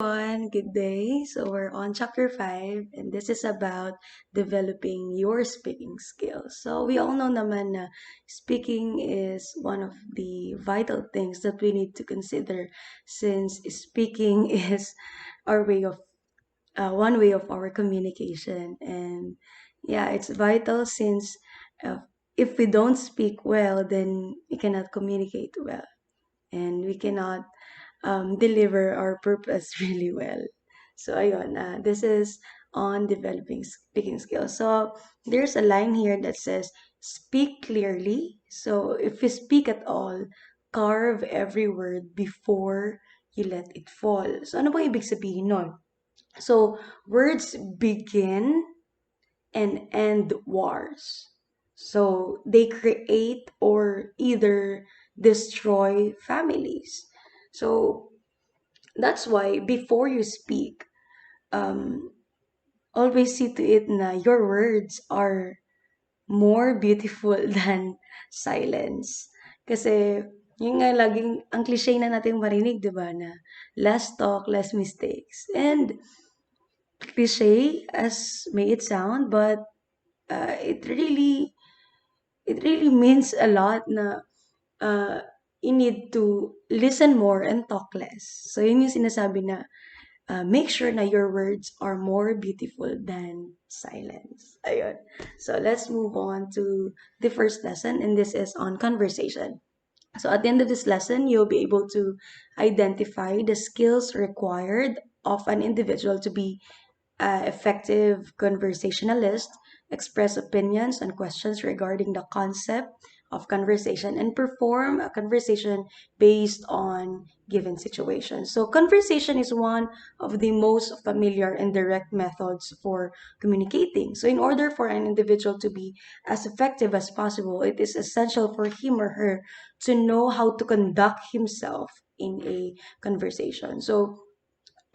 Everyone, good day. So we're on chapter 5 and this is about developing your speaking skills. So we all know naman na speaking is one of the vital things that we need to consider since speaking is our way of one way of our communication, and yeah, it's vital since uh, if we don't speak well, then we cannot communicate well and we cannot deliver our purpose really well. So ayun, this is on developing speaking skills. So there's a line here that says, speak clearly. So if you speak at all, carve every word before you let it fall. So ano bang ibig sabihin nun? So words begin and end wars. So they create or either destroy families. So that's why before you speak, um, always see to it na your words are more beautiful than silence. Kasi, yun nga laging, ang cliche na natin marinig, di ba, na less talk, less mistakes. And cliche as may it sound, but uh, it really, it really means a lot na uh, you need to listen more and talk less. So, yun yung sinasabi na make sure na your words are more beautiful than silence. Ayun. So let's move on to the first lesson, and this is on conversation. So at the end of this lesson, you'll be able to identify the skills required of an individual to be effective conversationalist, express opinions and questions regarding the concept of conversation, and perform a conversation based on given situations. So, conversation is one of the most familiar and direct methods for communicating. So, in order for an individual to be as effective as possible, it is essential for him or her to know how to conduct himself in a conversation. So,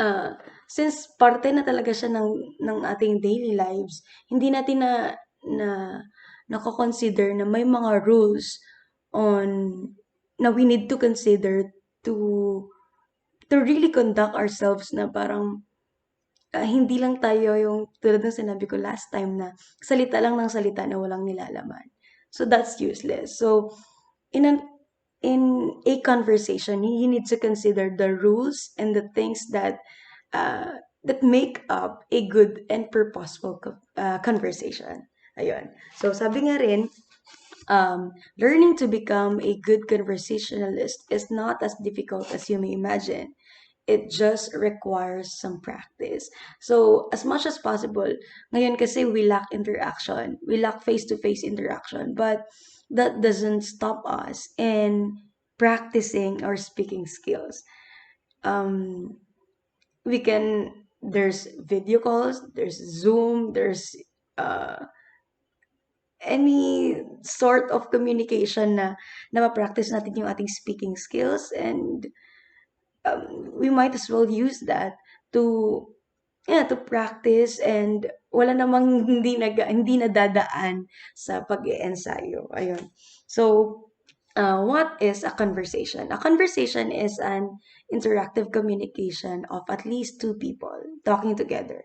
ah, since parte na talaga siya ng ating daily lives, hindi natin na nako-consider na may mga rules on na we need to consider to really conduct ourselves na parang hindi lang tayo yung tulad ng sinabi ko last time na salita lang ng salita na walang nilalaman. So that's useless. So in an in a conversation, you need to consider the rules and the things that make up a good and purposeful conversation. Ayun. So sabi nga rin, learning to become a good conversationalist is not as difficult as you may imagine. It just requires some practice. So, as much as possible, ngayon kasi we lack interaction. We lack face-to-face interaction. But that doesn't stop us in practicing our speaking skills. Um, we can, there's video calls, there's Zoom, there's uh, any sort of communication na ma-practice natin yung ating speaking skills, and we might as well use that to to practice, and wala namang hindi nadadaan sa pag-iensayo. Ayun. So, what is a conversation? A conversation is an interactive communication of at least two people talking together.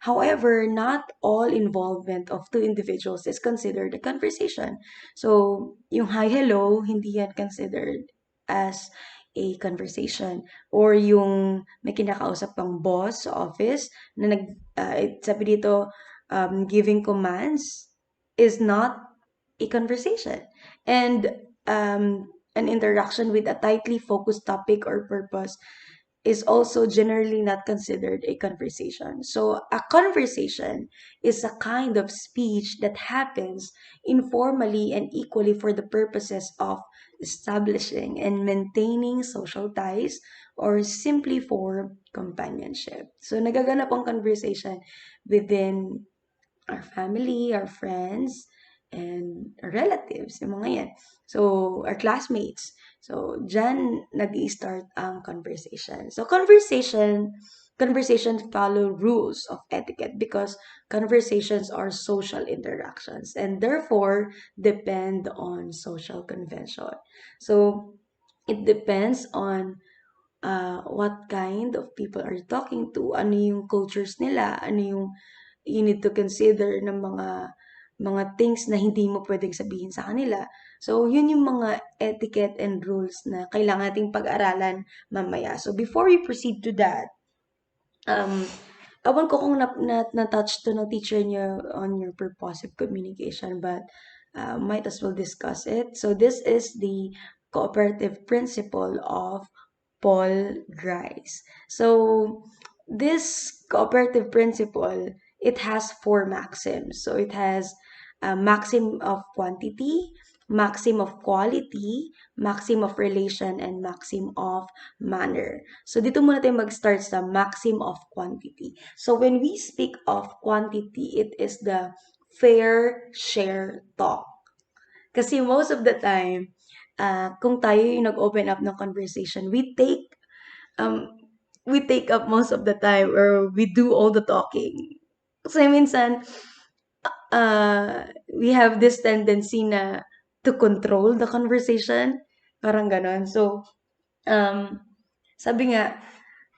However, not all involvement of two individuals is considered a conversation. So, yung hi, hello, hindi yan considered as a conversation. Or yung may kinakausap pang boss sa office na sabi dito, giving commands is not a conversation. And an interaction with a tightly focused topic or purpose is also generally not considered a conversation. So, a conversation is a kind of speech that happens informally and equally for the purposes of establishing and maintaining social ties or simply for companionship. So, nagaganap ang conversation within our family, our friends, and our relatives, yung mga yan. So, our classmates. So, dyan nag-i-start ang conversation. So, conversations follow rules of etiquette because conversations are social interactions and therefore depend on social convention. So, it depends on what kind of people are you talking to, ano yung cultures nila, ano yung you need to consider ng mga things na hindi mo pwedeng sabihin sa kanila. So, yun yung mga etiquette and rules na kailangan nating pag-aralan mamaya. So, before we proceed to that, um, awan ko kung na-touch to ng teacher niyo on your purposive communication, but might as well discuss it. So, this is the cooperative principle of Paul Grice. So, this cooperative principle, it has four maxims. So, it has a maxim of quantity, maxim of quality, maxim of relation, and maxim of manner. So, dito muna tayo mag-start sa maxim of quantity. So, when we speak of quantity, it is the fair share talk. Kasi most of the time, kung tayo yung nag-open up ng conversation, um, we take up most of the time or we do all the talking. Kasi minsan, we have this tendency na to control the conversation. Parang ganon. So, um, sabi nga,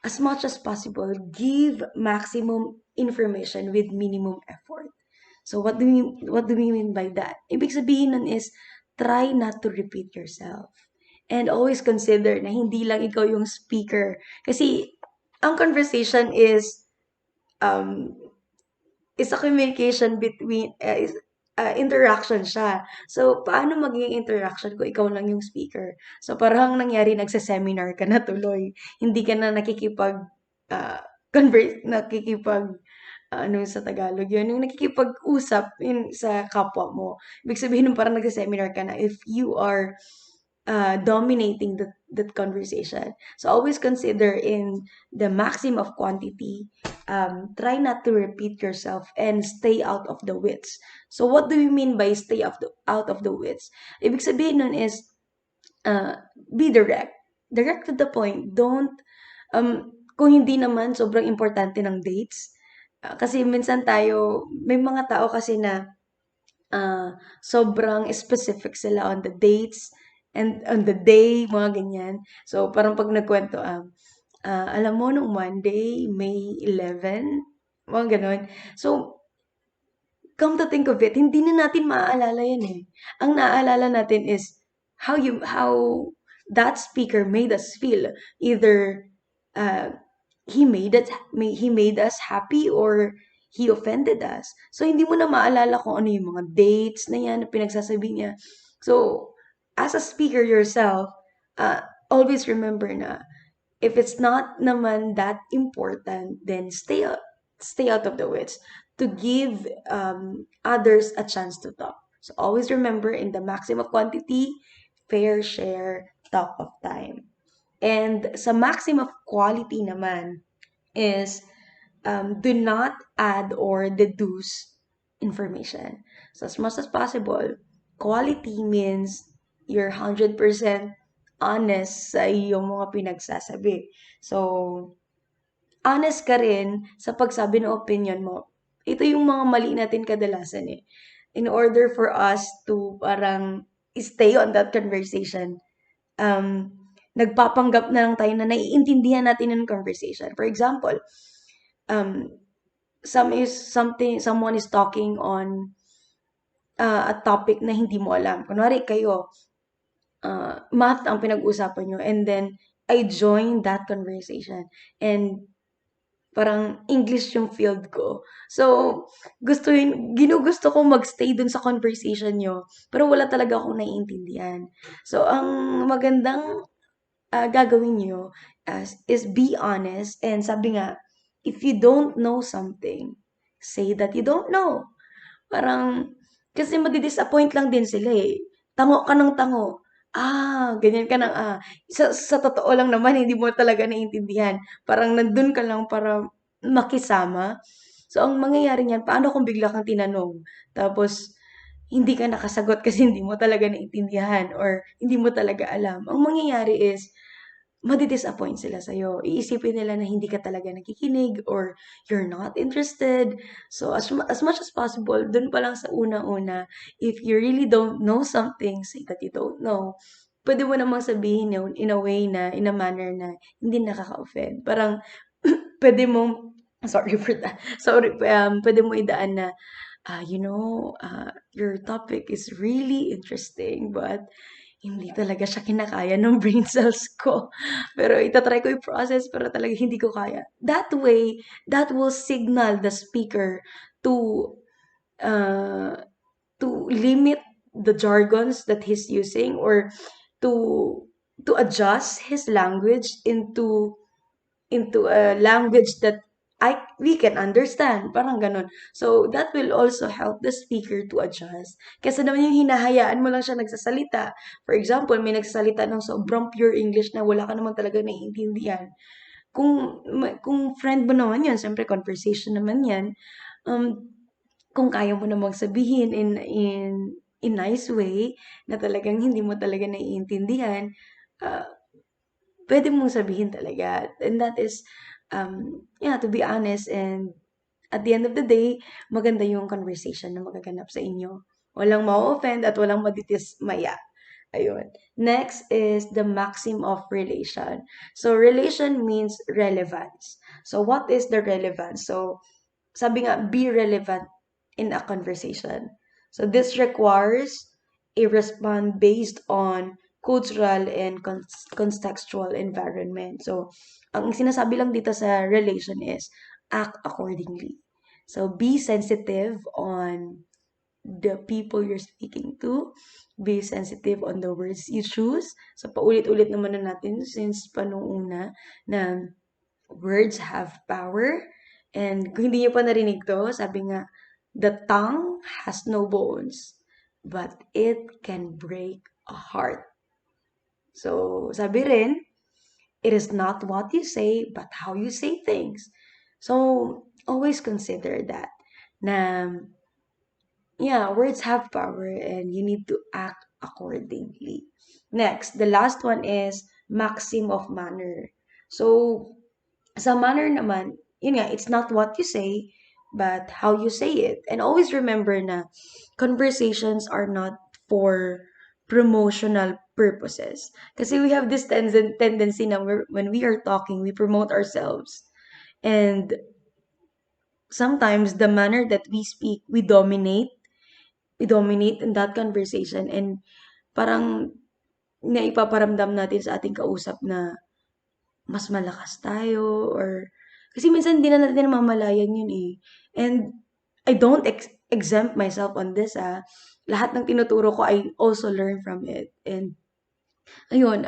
as much as possible, give maximum information with minimum effort. So what do we mean by that? Ibig sabihin nun is try not to repeat yourself. And always consider na hindi lang ikaw yung speaker. Kasi ang conversation um is a communication between interaction siya. So, paano magiging interaction kung ikaw lang yung speaker? So, parang nangyari nagse-seminar ka na tuloy. Hindi ka na nakikipag nakikipag ano sa Tagalog yun, yung nakikipag-usap yun sa kapwa mo. Ibig sabihin nun parang nagse-seminar ka na if you are dominating that conversation. So always consider in the maximum of quantity, try not to repeat yourself and stay out of the wits. So what do we mean by stay out of the wits? Ibig sabihin nun is be direct. Direct to the point. Don't, kung hindi naman sobrang importante ng dates, kasi minsan may mga tao kasi na sobrang specific sila on the dates and on the day, mga ganyan. So, parang pag nagkwento, alam mo, nung Monday, May 11, mga ganon. So, come to think of it, hindi na natin maaalala yan eh. Ang naaalala natin is how that speaker made us feel. Either uh, he made us happy or he offended us. So hindi mo na maalala kung ano yung mga dates na yan na pinagsasabi niya. So as a speaker yourself, always remember na if it's not naman that important, then stay out of the wits to give others a chance to talk. So always remember in the maximum quantity, fair share, talk of time. And sa maximum quality naman is do not add or deduce information. So as much as possible, quality means you're 100% honest sa iyong mga pinagsasabi. So, honest ka rin sa pagsabi ng opinion mo. Ito yung mga mali natin kadalasan eh. In order for us to parang stay on that conversation, nagpapanggap na lang tayo na naiintindihan natin yung conversation. For example, um, someone is talking on a topic na hindi mo alam. Kunwari kayo, math ang pinag-uusapan nyo, and then I joined that conversation. And parang English yung field ko. So, ginugusto ko magstay dun sa conversation nyo, pero wala talaga akong naiintindihan. So, ang magandang gagawin nyo is be honest, and sabi nga, if you don't know something, say that you don't know. Parang, kasi madi-disappoint lang din sila eh. Tango ka ng tango. Ganyan ka ng Sa totoo lang naman, hindi mo talaga naiintindihan. Parang nandun ka lang para makisama. So, ang mangyayari niyan, paano kung bigla kang tinanong? Tapos, hindi ka nakasagot kasi hindi mo talaga naiintindihan or hindi mo talaga alam. Ang mangyayari is, madi-disappoint sila sa'yo. Iisipin nila na hindi ka talaga nakikinig or you're not interested. So, as much as possible, dun pa lang sa una-una, if you really don't know something, say that you don't know. pwede mo namang sabihin yun in a way na, in a manner na hindi nakaka-offend. Parang, pwede mong, sorry for that, sorry, pwede mo idaan na, your topic is really interesting, but hindi talaga siya kinakaya ng brain cells ko. Pero itatry ko i-process, pero talaga hindi ko kaya. That way, that will signal the speaker to uh, to limit the jargons that he's using, or to adjust his language into a language that we can understand, parang ganun. So that will also help the speaker to adjust. Kasi naman yung hinahayaan mo lang siya nagsasalita. For example, may nagsasalita ng sobrang pure English na wala ka naman talaga naiintindihan. Kung friend mo naman yun, siyempre conversation naman yan. Um, kung kaya mo namang sabihin in nice way na talagang hindi mo talaga naiintindihan, uh, pwede mong sabihin talaga. And that is, yeah, to be honest, and at the end of the day, maganda yung conversation na magaganap sa inyo. Walang ma-offend at walang madidismaya. Ayun. Next is the maxim of relation. So, relation means relevance. So, what is the relevance? So, sabi nga, be relevant in a conversation. So this requires a response based on cultural and contextual environment. So, ang sinasabi lang dito sa relation is act accordingly. So, be sensitive on the people you're speaking to. Be sensitive on the words you choose. So, paulit-ulit naman na natin since panunguna na words have power. And kung hindi niyo pa narinig to, sabi nga, the tongue has no bones, but it can break a heart. So, sabi rin, it is not what you say, but how you say things. So, always consider that. Na, yeah, words have power and you need to act accordingly. Next, the last one is maxim of manner. So, sa manner naman, yun nga, it's not what you say, but how you say it. And always remember na conversations are not for promotional purposes. Kasi we have this tendency na when we are talking, we promote ourselves. And sometimes the manner that we speak, we dominate in that conversation, and parang naipaparamdam natin sa ating kausap na mas malakas tayo, or kasi minsan hindi na natin namamalayan yun eh. And I don't exempt myself on this Lahat ng tinuturo ko, I also learn from it. And ayun,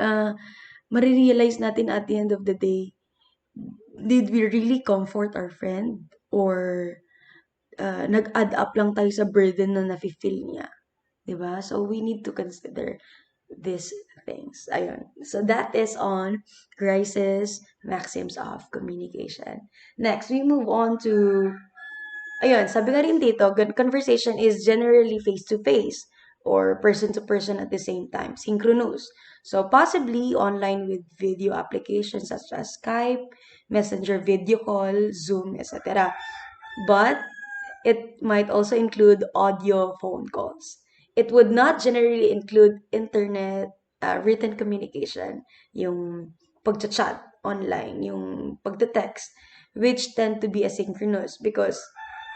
marirealize natin at the end of the day, did we really comfort our friend? Or nag-add up lang tayo sa burden na nafe-feel niya? 'Di ba? So we need to consider these things. Ayun. So that is on crisis maxims of communication. Next, we move on to, ayun, sabi nga rin dito, conversation is generally face-to-face or person-to-person at the same time, synchronous. So possibly online with video applications such as Skype, Messenger video call, Zoom, etc. But it might also include audio phone calls. It would not generally include internet, written communication, yung pagchat online, yung pagte-text, which tend to be asynchronous because,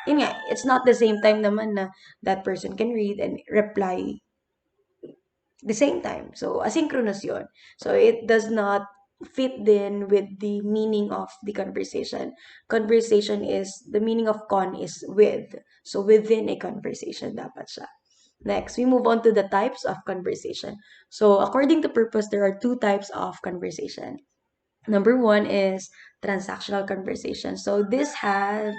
yun nga, it's not the same time naman na that person can read and reply the same time. So, asynchronous yun. So, it does not fit then with the meaning of the conversation. Conversation is, the meaning of con is with. So, within a conversation dapat siya. Next, we move on to the types of conversation. So, according to purpose, there are two types of conversation. Number one is transactional conversation. So this have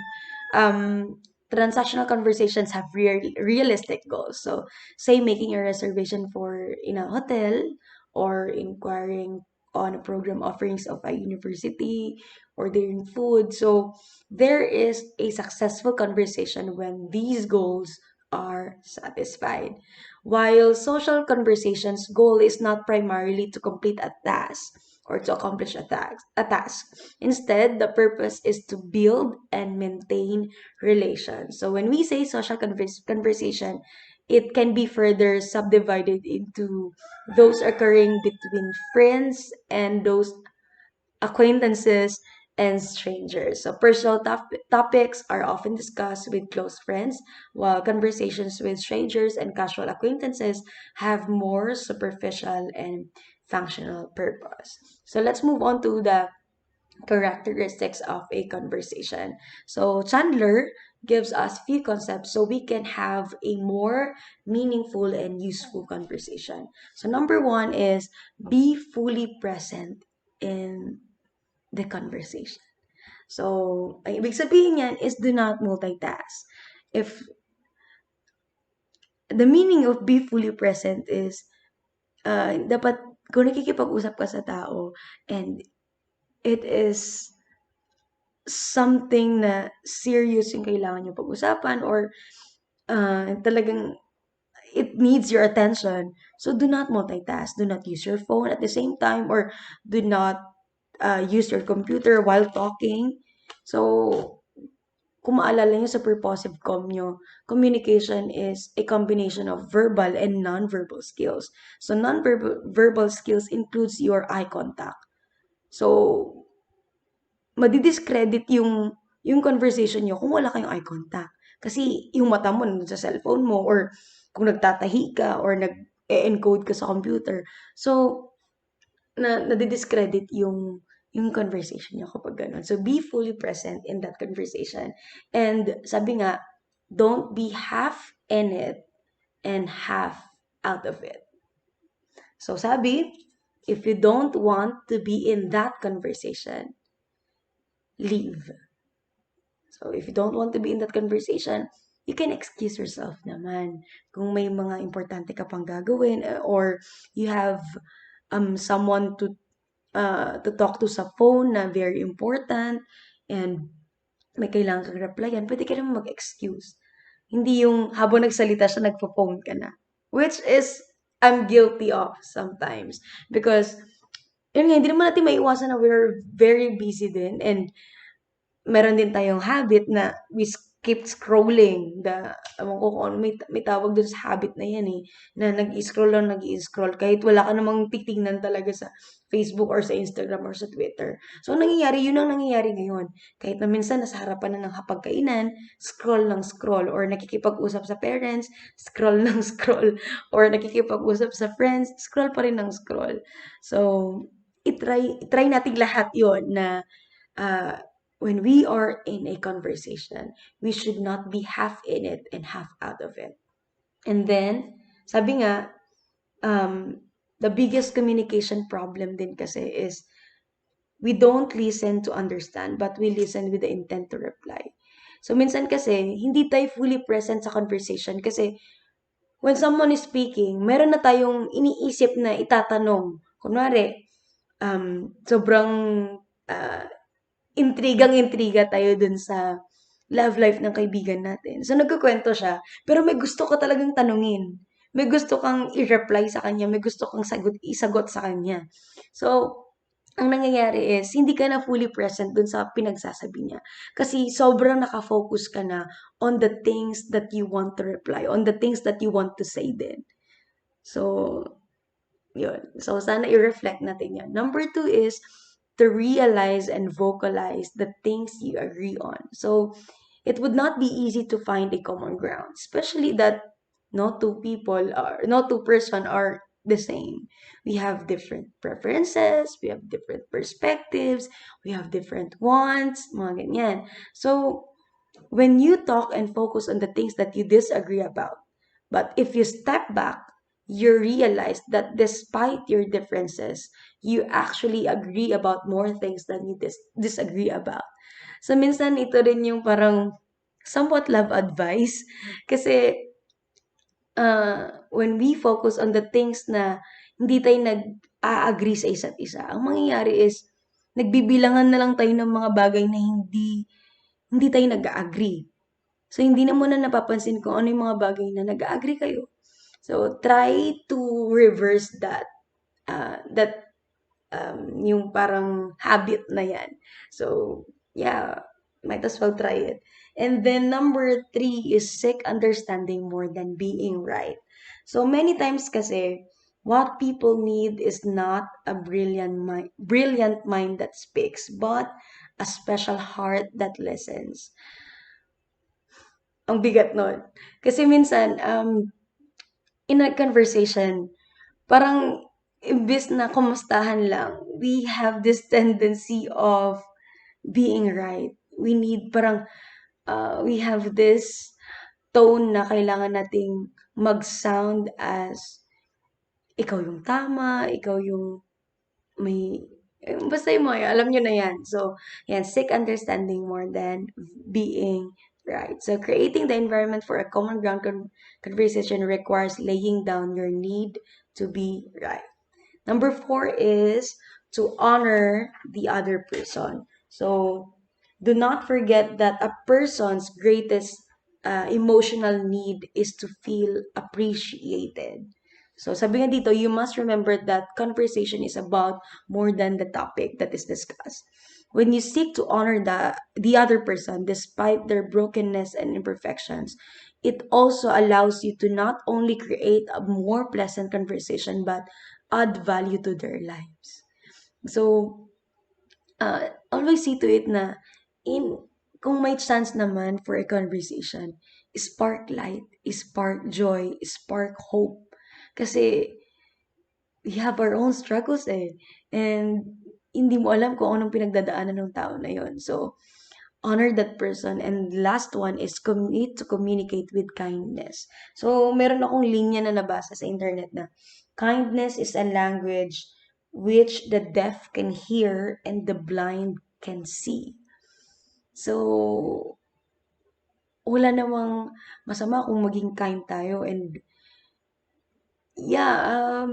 transactional conversations have realistic goals. So say making a reservation for in a hotel, or inquiring on a program offerings of a university, ordering food. So there is a successful conversation when these goals are satisfied. While social conversations goal is not primarily to complete a task or to accomplish a task. Instead, the purpose is to build and maintain relations. So when we say social conversation, it can be further subdivided into those occurring between friends and those acquaintances and strangers. So personal topics are often discussed with close friends, while conversations with strangers and casual acquaintances have more superficial and functional purpose. So let's move on to the characteristics of a conversation. So Chandler gives us few concepts so we can have a more meaningful and useful conversation. So number one is be fully present in the conversation. So, ang ibig sabihin niyan is do not multitask. If the meaning of be fully present is dapat kung nakikipag-usap ka sa tao and it is something na serious yung kailangan yung pag-usapan or talagang it needs your attention. So do not multitask. Do not use your phone at the same time or do not use your computer while talking. So, kung maalala nyo sa purposive communication is a combination of verbal and non-verbal skills. So, non-verbal verbal skills includes your eye contact. So, madidiscredit yung conversation nyo kung wala kayong eye contact. Kasi yung mata mo nandun sa cellphone mo or kung nagtatahi ka or nag-encode ka sa computer. So, nadidiscredit yung conversation niyo kapag ganun. So, be fully present in that conversation. And sabi nga, don't be half in it and half out of it. So, sabi, if you don't want to be in that conversation, leave. So, if you don't want to be in that conversation, you can excuse yourself naman. Kung may mga importante ka pang gagawin or you have someone to talk to sa phone na very important and may kailangan kang replyan, pwede ka naman mag-excuse. Hindi yung habang nagsalita siya, nagpo-phone ka na. Which is, I'm guilty of sometimes. Because, yun nga, hindi naman natin maiwasan na we're very busy din and meron din tayong habit na we keep scrolling. Ewan ko kung ano, may tawag dun sa habit na yan eh, na nag-scroll lang, nag-scroll, kahit wala ka namang titingnan talaga sa Facebook or sa Instagram or sa Twitter. So, ang nangyayari, yun ang nangyayari ngayon. Kahit na minsan nasa harapan na ng hapagkainan, scroll lang scroll, or nakikipag-usap sa parents, scroll lang scroll, or nakikipag-usap sa friends, scroll pa rin ng scroll. So, itry nating lahat yon na uh, when we are in a conversation, we should not be half in it and half out of it. And then, sabi nga, the biggest communication problem din kasi is we don't listen to understand, but we listen with the intent to reply. So, minsan kasi, hindi tayo fully present sa conversation kasi when someone is speaking, meron na tayong iniisip na itatanong. Kunwari, sobrang uh, intrigang-intriga tayo dun sa love life ng kaibigan natin. So, nagkukwento siya, pero may gusto ka talagang tanungin. May gusto kang i-reply sa kanya, may gusto kang isagot sa kanya. So, ang nangyayari is, hindi ka na fully present dun sa pinagsasabi niya. Kasi sobrang nakafocus ka na on the things that you want to reply, on the things that you want to say din. So, yun. So, sana i-reflect natin yan. Number two is to realize and vocalize the things you agree on. So, it would not be easy to find a common ground, especially that no two person are the same. We have different preferences, we have different perspectives, we have different wants, mga ganyan. So, when you talk and focus on the things that you disagree about, but if you step back, you realize that despite your differences, you actually agree about more things than you disagree about. So, minsan ito rin yung parang somewhat love advice. Kasi, when we focus on the things na hindi tayo nag-a-agree sa isa't isa, ang mangyayari is, nagbibilangan na lang tayo ng mga bagay na hindi tayo nag-a-agree. So, hindi na mo na napapansin kung ano yung mga bagay na nag-a-agree kayo. So, try to reverse that, yung parang habit na yan. So, yeah, might as well try it. And then number three is seek understanding more than being right. So many times kasi, what people need is not a brilliant mind that speaks, but a special heart that listens. Ang bigat nun. Kasi minsan, in a conversation, parang imbis na kumustahan lang, we have this tendency of being right. We need parang we have this tone na kailangan nating mag-sound as ikaw yung tama, ikaw yung may basta yung mga alam nyo na yan. So, yan, seek understanding more than being right. So, creating the environment for a common ground conversation requires laying down your need to be right. Number four is to honor the other person. So, do not forget that a person's greatest emotional need is to feel appreciated. So, sabi nga dito, you must remember that conversation is about more than the topic that is discussed. When you seek to honor the other person despite their brokenness and imperfections, it also allows you to not only create a more pleasant conversation but add value to their lives. So, always see to it na in kung may chance naman for a conversation, spark light, spark joy, spark hope. Kasi we have our own struggles eh. And hindi mo alam kung anong pinagdadaanan ng tao na yon. So, honor that person. And last one is commit to communicate with kindness. So, meron akong linya na nabasa sa internet na kindness is a language which the deaf can hear and the blind can see. So, wala namang masama kung maging kind tayo. And yeah,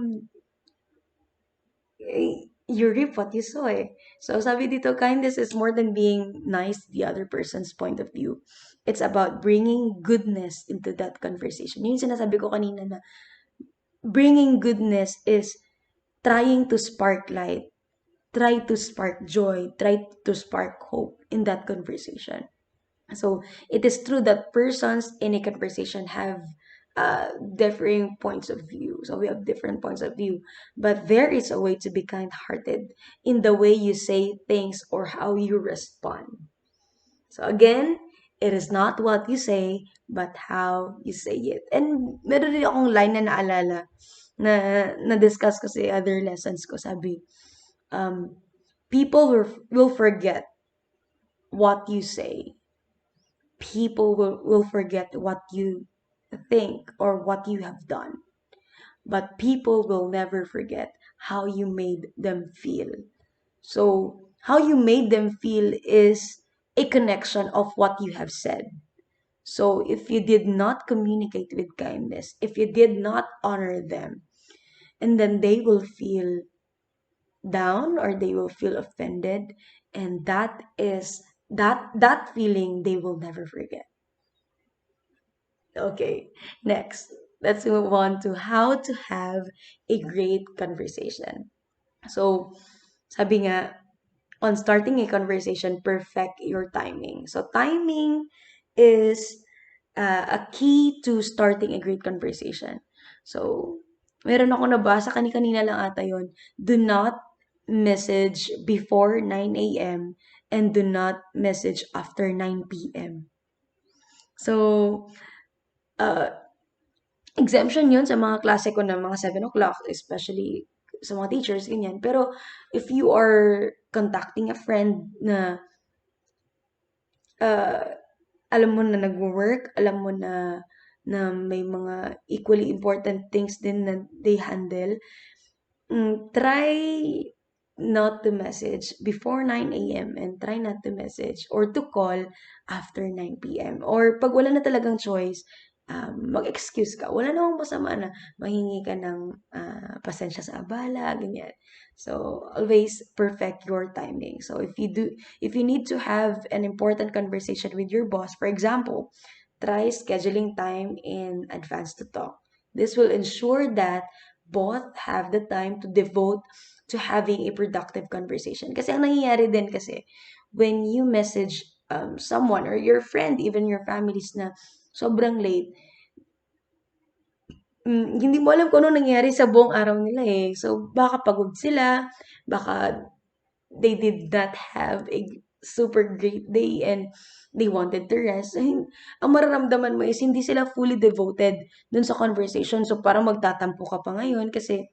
you reap what you sow eh. So sabi dito, kindness is more than being nice to the other person's point of view. It's about bringing goodness into that conversation. Yung sinasabi ko kanina na bringing goodness is trying to spark light, try to spark joy, try to spark hope in that conversation. So it is true that persons in a conversation have differing points of view. So we have different points of view, but there is a way to be kind-hearted in the way you say things or how you respond. So again, it is not what you say, but how you say it. And meron rin akong line na naalala na na-discuss ko sa other lessons ko. Sabi, people will forget what you say. People will forget what you think or what you have done. But people will never forget how you made them feel. So, how you made them feel is a connection of what you have said. So, if you did not communicate with kindness, if you did not honor them, and then they will feel down or they will feel offended, and that feeling they will never forget. Okay, next, let's move on to how to have a great conversation. So, sabi nga, on starting a conversation, perfect your timing. So, timing is a key to starting a great conversation. So, meron ako nabasa, kanina lang ata yun. Do not message before 9 a.m. and do not message after 9 p.m. So, uh, exemption yun sa mga klase ko na mga 7 o'clock, especially sa mga teachers, ganyan. Pero, if you are contacting a friend na uh, alam mo na nagwo-work, alam mo na may mga equally important things din na they handle, try not to message before 9 a.m. and try not to message or to call after 9 p.m. Or pag wala na talagang choice, mag-excuse ka. Wala namang masama na mahingi ka ng pasensya sa abala, ganyan. So, always perfect your timing. So, if you need to have an important conversation with your boss, for example, try scheduling time in advance to talk. This will ensure that both have the time to devote to having a productive conversation. Kasi ang nangyayari din kasi, when you message someone or your friend, even your families na sobrang late, hindi mo alam kung ano nangyari sa buong araw nila eh. So, baka pagod sila, baka they did not have a super great day and they wanted to rest. Ay, ang mararamdaman mo is hindi sila fully devoted dun sa conversation. So, parang magtatampo ka pa ngayon kasi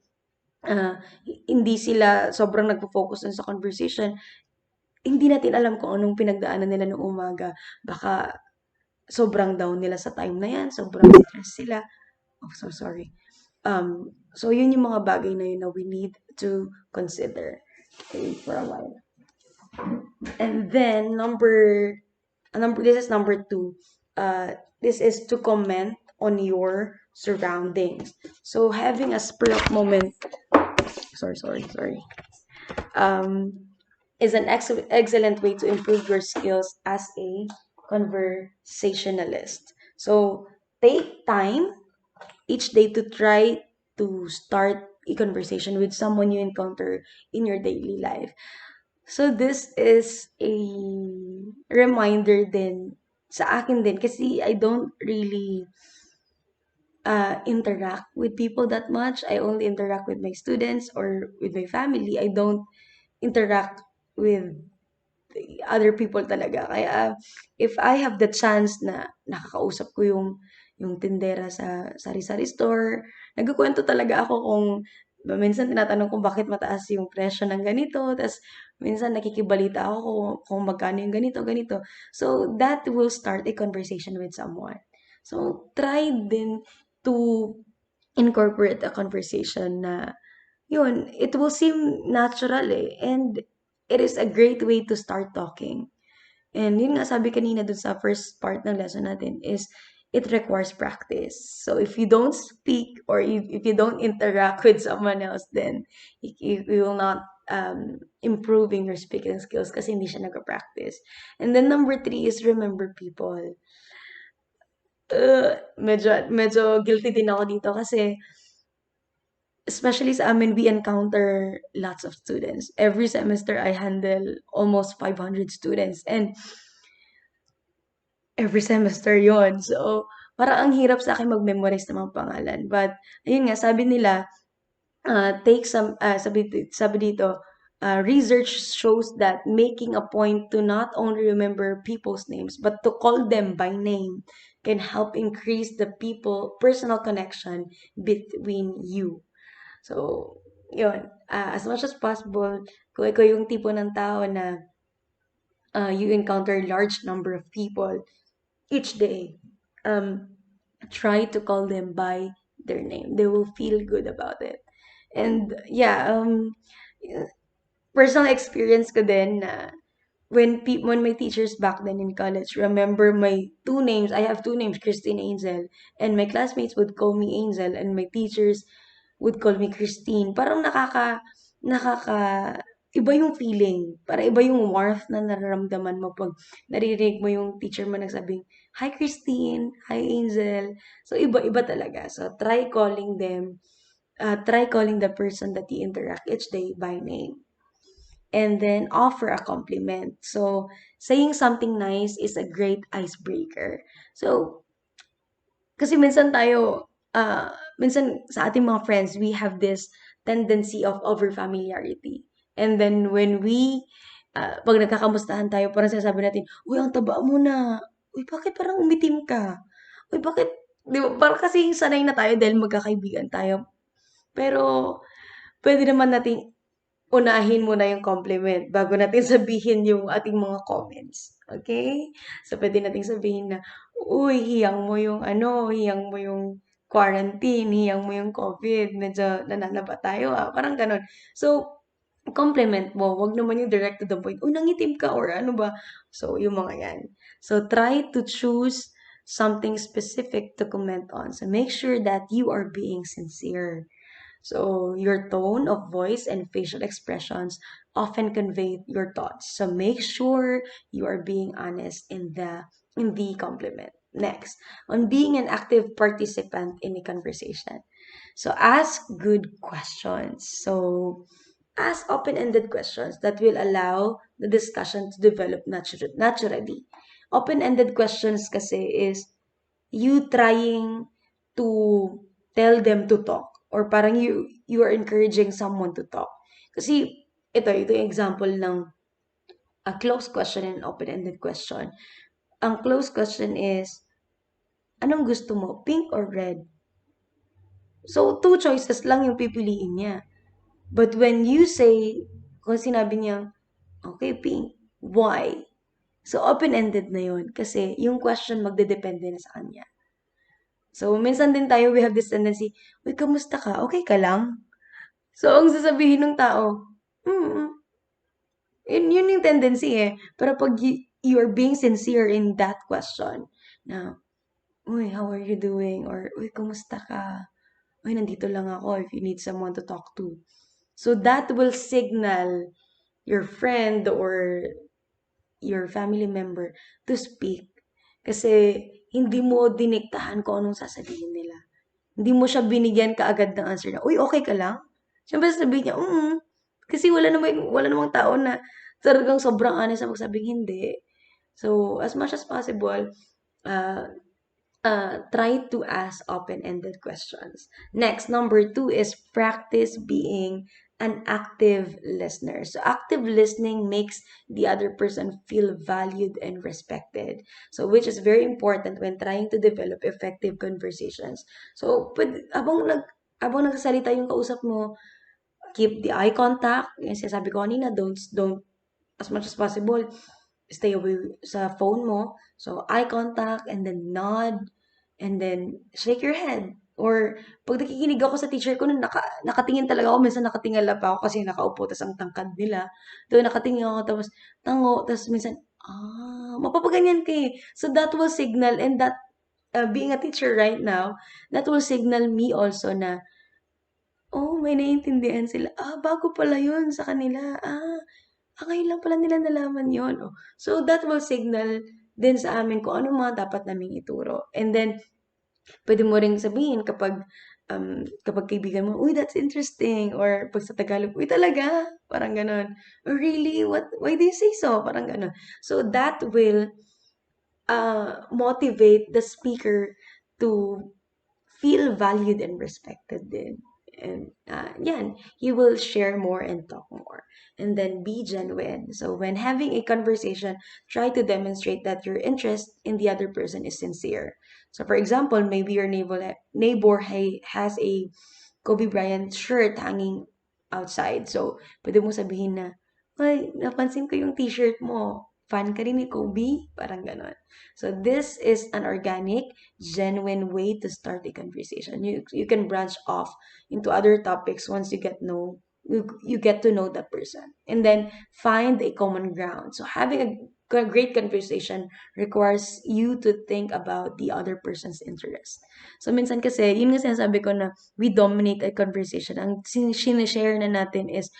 ah, hindi sila sobrang nagpo-focus dun sa conversation. Hindi natin alam kung anong pinagdaanan nila noong umaga. Baka sobrang down nila sa time na yan, sobrang stress sila. Oh, so sorry. So yun yung mga bagay na yun na we need to consider, okay, for a while. And then this is number two. This is to comment on your surroundings. So having a spur of moment, sorry, um, is an excellent way to improve your skills as a conversationalist. So take time each day to try to start a conversation with someone you encounter in your daily life. So this is a reminder din sa akin din kasi I don't really interact with people that much. I only interact with my students or with my family. I don't interact with other people talaga. Kaya if I have the chance na nakakausap ko yung tindera sa sari-sari store, nagkukuwento talaga ako kung minsan tinatanong kung bakit mataas yung presyo ng ganito, tas minsan nakikibalita ako kung magkano yung ganito, ganito. So that will start a conversation with someone. So try din to incorporate a conversation na yun, it will seem natural eh. And it is a great way to start talking. And yun nga sabi kanina dun sa first part ng lesson natin is it requires practice. So if you don't speak or if you don't interact with someone else, then you will not improving your speaking skills kasi hindi siya nag-practice. And then number three is remember people. Medyo guilty din ako dito kasi especially sa amin, we encounter lots of students. Every semester, I handle almost 500 students. And every semester yon. So, parang ang hirap sa akin mag-memorize ng mga pangalan. But, ayun nga, sabi nila, take some, sabi dito, research shows that making a point to not only remember people's names, but to call them by name can help increase the personal connection between you. So, yun, as much as possible, kung ikaw yung tipo ng tao na you encounter large number of people each day, um, try to call them by their name. They will feel good about it. And yeah, personal experience ko din na when my teachers back then in college remember my two names, I have two names, Christine Angel, and my classmates would call me Angel, and my teachers would call me Christine. Parang iba yung feeling. Parang iba yung warmth na nararamdaman mo pag naririnig mo yung teacher mo nagsabing, Hi Christine, Hi Angel. So iba-iba talaga. So try calling the person that you interact each day by name. And then offer a compliment. So saying something nice is a great icebreaker. So kasi minsan sa ating mga friends, we have this tendency of over-familiarity. And then when pag nagkakamustahan tayo, parang sinasabi natin, uy, ang taba mo na. Uy, bakit parang umitim ka? Uy, bakit, di ba, parang kasi sanay na tayo dahil magkakaibigan tayo. Pero, pwede naman nating unahin muna yung compliment bago natin sabihin yung ating mga comments. Okay? So, pwede nating sabihin na, uy, hiyang mo yung quarantine, hiyang mo yung COVID, medyo nananaba tayo parang ganon. So, compliment mo, wag naman yung direct to the point, uy, nangitim ka or ano ba? So, yung mga yan. So, try to choose something specific to comment on. So, make sure that you are being sincere. So your tone of voice and facial expressions often convey your thoughts. So make sure you are being honest in the compliment. Next, on being an active participant in a conversation. So ask good questions. So Ask open-ended questions that will allow the discussion to develop naturally. Open-ended questions kasi is you trying to tell them to talk or parang you are encouraging someone to talk. Kasi ito yung example ng a closed question and open-ended question. Ang closed question is, anong gusto mo, pink or red? So, two choices lang yung pipiliin niya. But when you say, kung sinabi niya, okay, pink, why? So, open-ended na yun. Kasi yung question magdedepende na sa kanya. So, minsan din tayo, we have this tendency, uy, kamusta ka? Okay ka lang? So, ang sasabihin ng tao, mm, yun yung tendency eh. Pero pag you are being sincere in that question, na, uy, how are you doing? Or, uy, kumusta ka? Uy, nandito lang ako if you need someone to talk to. So, that will signal your friend or your family member to speak. Kasi, hindi mo diniktahan kung anong sasabihin nila. Hindi mo siya binigyan kaagad ng answer na, uy, okay ka lang? Siyempre sabihin niya, Kasi wala namang tao na talagang sobrang honest na magsabing hindi. So, as much as possible, uh, try to ask open-ended questions. Next, number two is practice being an active listener. So, active listening makes the other person feel valued and respected. So, which is very important when trying to develop effective conversations. So, habang nagsasalita yung kausap mo, keep the eye contact. Yung sinasabi ko kanina, don't, as much as possible, stay away sa phone mo. So, eye contact and then nod and then shake your head. Or, pag nakikinig ako sa teacher ko, nakatingin talaga ako. Minsan nakatingala pa ako kasi nakaupo, tas ang tangkad nila. Doon nakatingin ako, tapos tango, tapos minsan, mapapaganyan ka eh. So, that will signal, and that, being a teacher right now, that will signal me also na, oh, may naiintindihan sila. Bago pala yun sa kanila. Ngayon lang pala nila nalaman yun. Oh. So, that will signal din sa amin kung ano mga dapat naming ituro. And then, pwede mo ring sabihin kapag kaibigan mo, uy, that's interesting. Or pag sa Tagalog, uy, talaga? Parang ganon. Or really? Why do you say so? Parang ganon. So, that will motivate the speaker to feel valued and respected din. And yan, you will share more and talk more. And then be genuine. So when having a conversation, try to demonstrate that your interest in the other person is sincere. So for example, maybe your neighbor has a Kobe Bryant shirt hanging outside. So pwede mo sabihin na, "Hoy, napansin ko yung t-shirt mo. Fan ka rin ni Kobe?" Parang ganon. So this is an organic, genuine way to start a conversation. You can branch off into other topics once you get to know that person, and then find a common ground. So having a great conversation requires you to think about the other person's interest. So minsan kasi, yun nga sinasabi ko na we dominate a conversation. Ang sinishare na natin is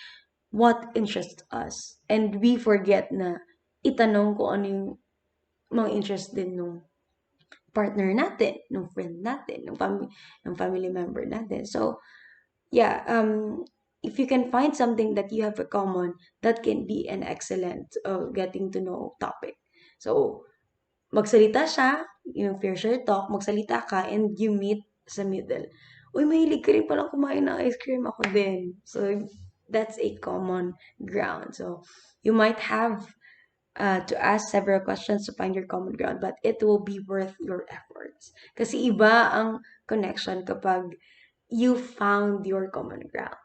what interests us. And we forget na itanong kung ano yung mga interest din nung partner natin, nung friend natin, nung family member natin. So, yeah, if you can find something that you have in common, that can be an excellent getting to know topic. So, magsalita siya, yung fair share talk, magsalita ka, and you meet sa middle. Uy, mahilig ka rin palang kumain ng ice cream, ako din. So, that's a common ground. So, you might have to ask several questions to find your common ground, but it will be worth your efforts. Kasi iba ang connection kapag you found your common ground.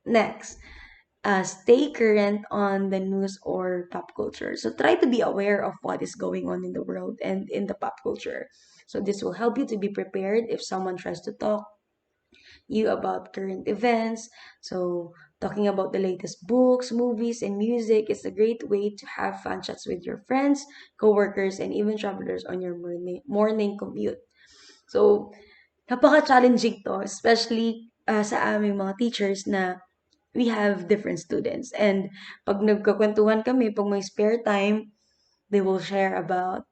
Next, stay current on the news or pop culture. So try to be aware of what is going on in the world and in the pop culture. So this will help you to be prepared if someone tries to talk you about current events. So talking about the latest books, movies, and music is a great way to have fun chats with your friends, coworkers, and even travelers on your morning commute. So, napaka-challenging to, especially sa aming mga teachers na we have different students. And pag nagkakwentuhan kami, pag may spare time, they will share about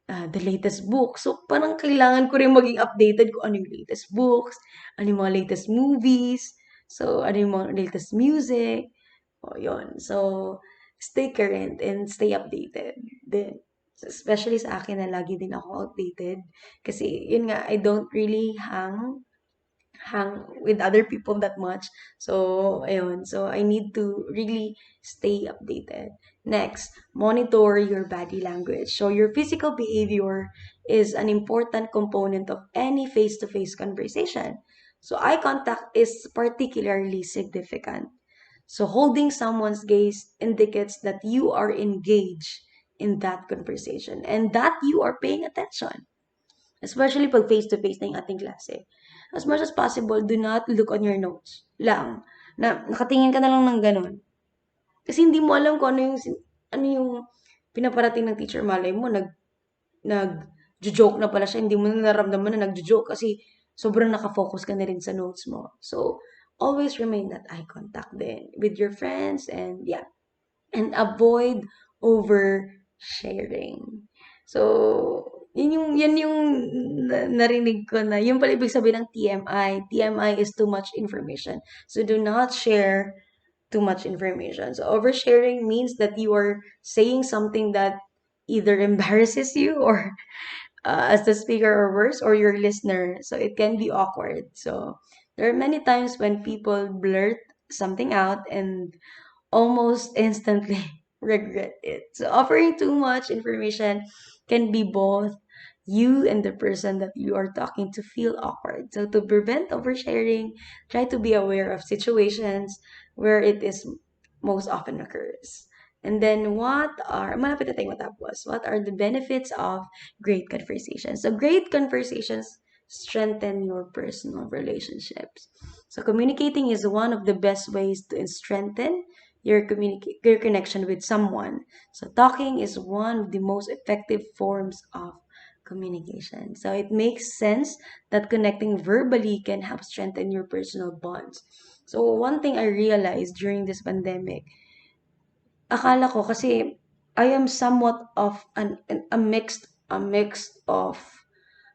the latest book. So, parang kailangan ko rin maging updated kung ano yung latest books, ano yung mga latest movies, so, ano yung mga latest music. O, yun. So, stay current and stay updated din. Especially sa akin na lagi din ako outdated. Kasi, yun nga, I don't really hang with other people that much. So, ayun. So, I need to really stay updated. Next, monitor your body language. So, your physical behavior is an important component of any face-to-face conversation. So, eye contact is particularly significant. So, holding someone's gaze indicates that you are engaged in that conversation and that you are paying attention. Especially pag face-to-face na yung ating klase. As much as possible, do not look on your notes lang. Na nakatingin ka na lang ng ganun. Kasi hindi mo alam kung ano yung pinaparating ng teacher. Malay mo, nag-joke na pala siya. Hindi mo na naramdaman na nag-joke kasi sobrang nakafocus ka na rin sa notes mo. So, always remain that eye contact then with your friends and yeah, and avoid oversharing. So, yan yung narinig ko na, yung pala ibig sabihin ng TMI. TMI is too much information. So, do not share too much information. So, oversharing means that you are saying something that either embarrasses you or as the speaker or worse, or your listener. So, it can be awkward. So, there are many times when people blurt something out and almost instantly regret it. So offering too much information can be both you and the person that you are talking to feel awkward. So to prevent oversharing, try to be aware of situations where it is most often occurs. And then malapit na tayong matapos. What are the benefits of great conversations? So great conversations strengthen your personal relationships. So communicating is one of the best ways to strengthen your connection with someone. So talking is one of the most effective forms of communication. So it makes sense that connecting verbally can help strengthen your personal bonds. So one thing I realized during this pandemic, akala ko kasi I am somewhat of a mix of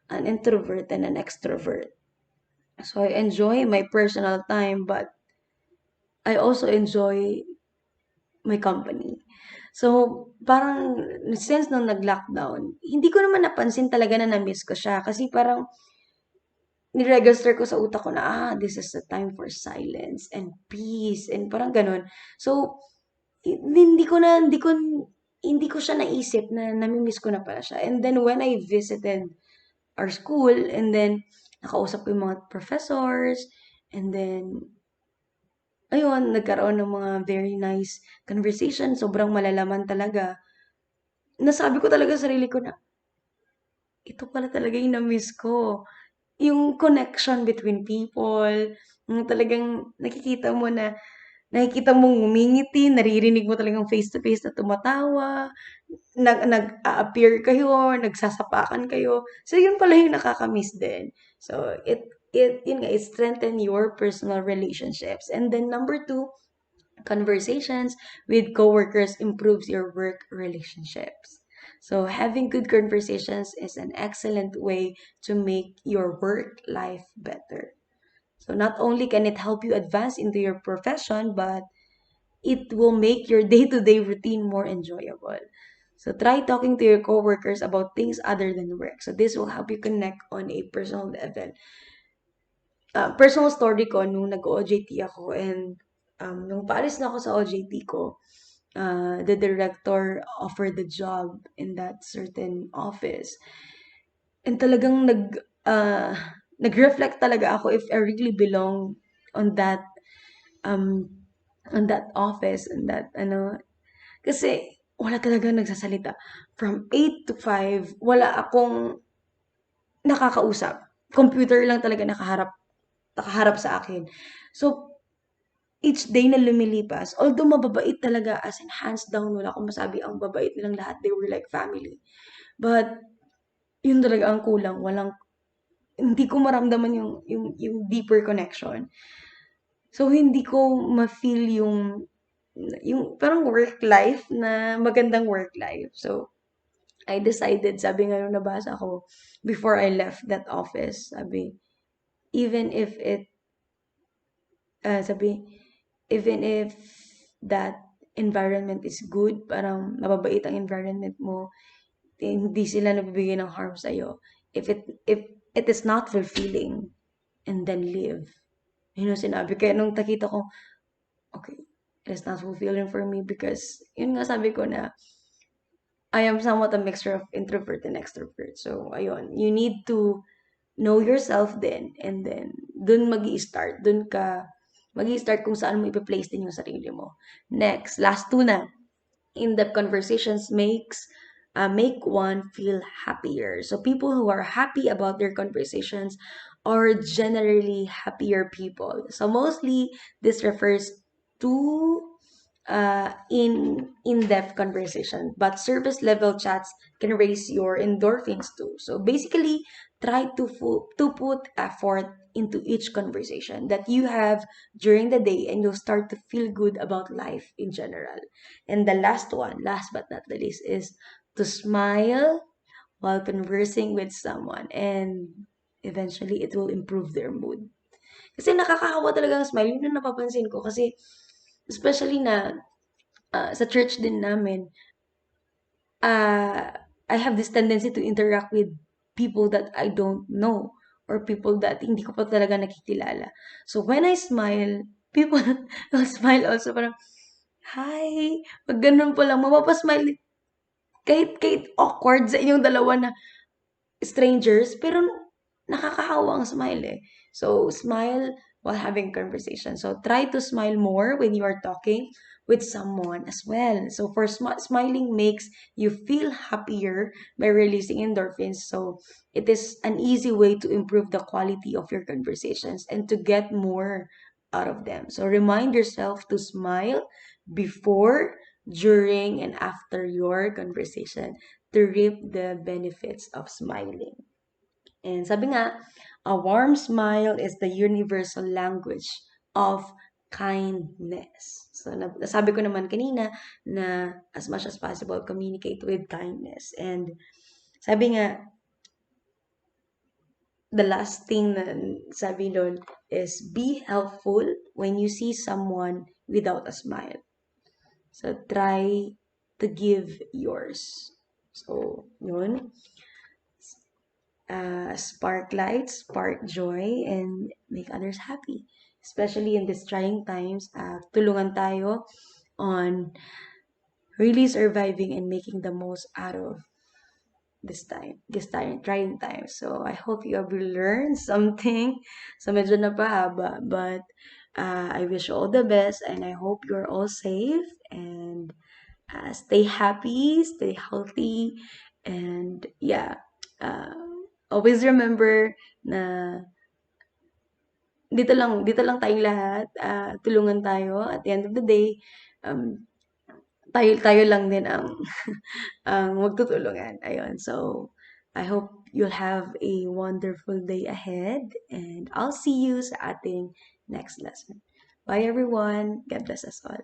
an introvert and an extrovert. So I enjoy my personal time, but I also enjoy my company. So, parang since nung nag-lockdown, hindi ko naman napansin talaga na na-miss ko siya kasi parang ni-register ko sa utak ko na, this is the time for silence and peace and parang ganun. So, hindi ko siya naisip na nami-miss ko na pala siya. And then when I visited our school and then nakausap ko yung mga professors and then ayun, nagkaroon ng mga very nice conversation, sobrang malalaman talaga. Nasabi ko talaga sa sarili ko na, ito pala talaga yung na-miss ko. Yung connection between people, yung talagang nakikita mong ngumingiti, naririnig mo talagang face to face na tumatawa, nag-a-appear kayo, nagsasapakan kayo. So, yun pala yung nakaka-miss din. So, yun nga, it strengthen your personal relationships. And then number two, conversations with coworkers improves your work relationships. So having good conversations is an excellent way to make your work life better. So not only can it help you advance into your profession, but it will make your day-to-day routine more enjoyable. So try talking to your coworkers about things other than work. So this will help you connect on a personal level. Personal story ko nung nag-OJT ako and nung paalis na ako sa OJT ko, the director offered the job in that certain office. And talagang uh, nag-reflect talaga ako if I really belong on um, that office, and that, kasi wala talaga nagsasalita. From 8 to 5, wala akong nakakausap. Computer lang talaga nakaharap sa akin. So, each day na lumilipas, although mababait talaga, as in hands down, wala akong masabi, ang babait nilang lahat, they were like family. But, yun talaga ang kulang, hindi ko maramdaman yung deeper connection. So, hindi ko ma-feel yung parang work life na magandang work life. So, I decided, sabi nga nung nabasa ko, before I left that office, even if it, sabi, even if that environment is good, parang mababait ang environment mo, hindi sila nagbibigay ng harm sa'yo. If it is not fulfilling, and then leave. Yun yung sinabi. Kaya nung nakita ko, okay, it is not fulfilling for me because, yun nga sabi ko na, I am somewhat a mixture of introvert and extrovert. So, ayun, you need to know yourself then, and then, dun mag-i-start, mag-i-start kung saan mo ipi-place din yung sarili mo. Next, last two na. In-depth conversations make one feel happier. So people who are happy about their conversations are generally happier people. So mostly this refers to in-depth conversation, but surface level chats can raise your endorphins too. So basically, try to put effort into each conversation that you have during the day, and you'll start to feel good about life in general. And the last one, last but not the least, is to smile while conversing with someone, and eventually it will improve their mood. Kasi nakakakawa talaga ang smile. Yun yung napapansin ko. Kasi, especially na sa church din namin, uh, I have this tendency to interact with people that I don't know, or people that hindi ko pa talaga nakikilala. So when I smile, people will smile also, parang, hi, pag ganun po lang, mapapasmile, kahit awkward sa inyong dalawa na strangers, pero nakakahawa ang smile eh. So, smile while having conversation. So, try to smile more when you are talking with someone as well. So, for smiling makes you feel happier by releasing endorphins. So, it is an easy way to improve the quality of your conversations and to get more out of them. So, remind yourself to smile before, during, and after your conversation to reap the benefits of smiling. And sabi nga, a warm smile is the universal language of kindness. So, nasabi ko naman kanina na as much as possible, communicate with kindness. And sabi nga, the last thing na sabi doon is be helpful when you see someone without a smile. So, try to give yours. So, yun. Spark light, spark joy, and make others happy. Especially in these trying times, tulungan tayo on really surviving and making the most out of this time, trying time. So I hope you have learned something. So medyo napahaba, but I wish you all the best, and I hope you're all safe, and stay happy, stay healthy, and yeah, uh, always remember na dito lang tayong lahat, tulungan tayo at the end of the day, um, tayo tayo lang din ang ang magtutulungan. Ayun. So, I hope you'll have a wonderful day ahead, and I'll see you sa ating next lesson. Bye everyone. God bless us all.